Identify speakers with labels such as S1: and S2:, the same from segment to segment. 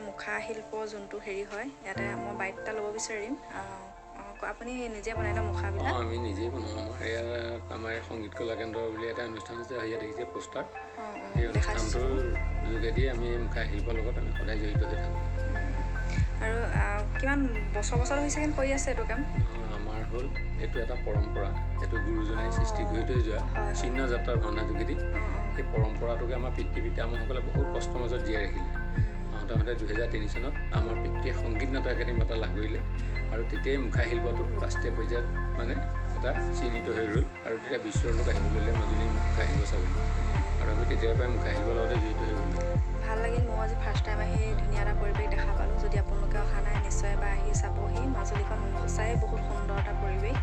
S1: মুখা শিল্প যোনটো হেৰি হয় ইয়াতে মই বাইক এটা ল'ব বিচাৰিম আপুনি নিজে বনাই ন মুখাবিলাক
S2: আমি নিজেই বনাওঁ আমাৰ সংগীত কলা কেন্দ্ৰ বুলি এটা অনুষ্ঠান আছে ইয়াত দেখিছে পোষ্টাৰ এই অনুষ্ঠানটোৰ যোগেদি আমি মুখা শিল্পৰ লগত আমি সদায় জড়িত হৈ থাকোঁ
S1: আৰু কিমান বছৰ বছৰ হৈছে কেন কৰি আছে এইটো কাম
S2: আমাৰ হ'ল এইটো এটা পৰম্পৰা এইটো গুৰুজনাই সৃষ্টি কৰি থৈ যোৱা চিহ্ন যাত্ৰাৰ ভাওনা যোগেদি এই পৰম্পৰাটোকে আমাৰ পিতৃ পিতামহসকলে বহুত কষ্টৰ মাজত জীয়াই ৰাখিলে আহোঁতে 2003 চনত আমাৰ পিতৃয়ে সংগীত নাটক একাডেমি বঁটা লাভ কৰিলে আৰু তেতিয়াই মুখা শিল্পটো ৰাষ্ট্ৰীয় পৰ্যায়ত মানে এটা চিহ্নিত হৈ ৰ'ল আৰু তেতিয়া বিশ্বৰ লোক আহিব ল'লে মাজুলী মুখা শিল্প চাবলৈ আৰু আমি তেতিয়াৰ পৰাই মুখা শিল্পৰ লগতে জড়িত হৈ গ'লোঁ
S1: ভাল লাগিল মই আজি ফাৰ্ষ্ট টাইম আহি ধুনীয়া এটা পৰিৱেশ দেখা পালোঁ যদি আপোনালোকে অহা নাই নিশ্চয় এবাৰ আহি চাবহি মাজুলীখন সঁচাই বহুত সুন্দৰ এটা পৰিৱেশ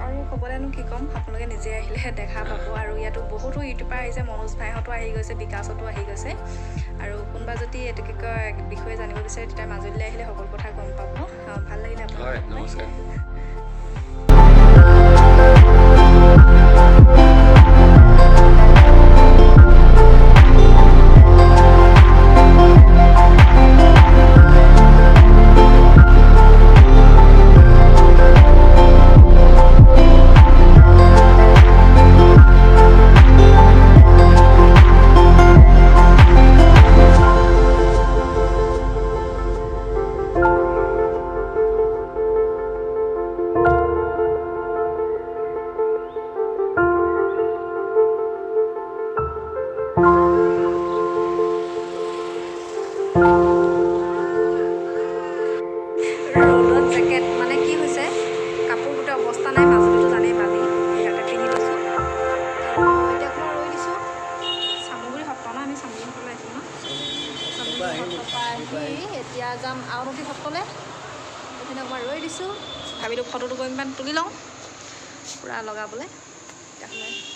S1: আৰু ক'বলৈনো কি ক'ম আপোনালোকে নিজে আহিলে দেখা পাব আৰু ইয়াতো বহুতো ইউটিউবাৰ আহিছে মনোজ ভাইহঁতো আহি গৈছে বিকাশতো আহি গৈছে আৰু কোনোবা যদি এইটো কি কয় বিষয়ে জানিব বিচাৰে তেতিয়া মাজুলীলৈ আহিলে সকলো কথা গম পাব ভাল লাগিলে
S2: হয় নমস্কাৰ
S1: ৰ'দত জেকেট মানে কি হৈছে কাপোৰ গোটেই অৱস্থা নাই মাজুলীটো জানেই বালি ইয়াতে পিন্ধি লৈছোঁ এতিয়া অকণমান ৰৈ দিছোঁ চামগুৰি সত্ৰ ন আমি চামগুৰি সত্ৰলৈ আহিছোঁ ন চামগুৰি সত্ৰৰ পৰা আহি এতিয়া যাম আউনীআটী সত্ৰলৈ এইখিনি অকণমান ৰৈ দিছোঁ ভাবিলোঁ ফটোটো গৈ ইমান তুলি লওঁ পূৰা লগাবলৈ তেতিয়াহ'লে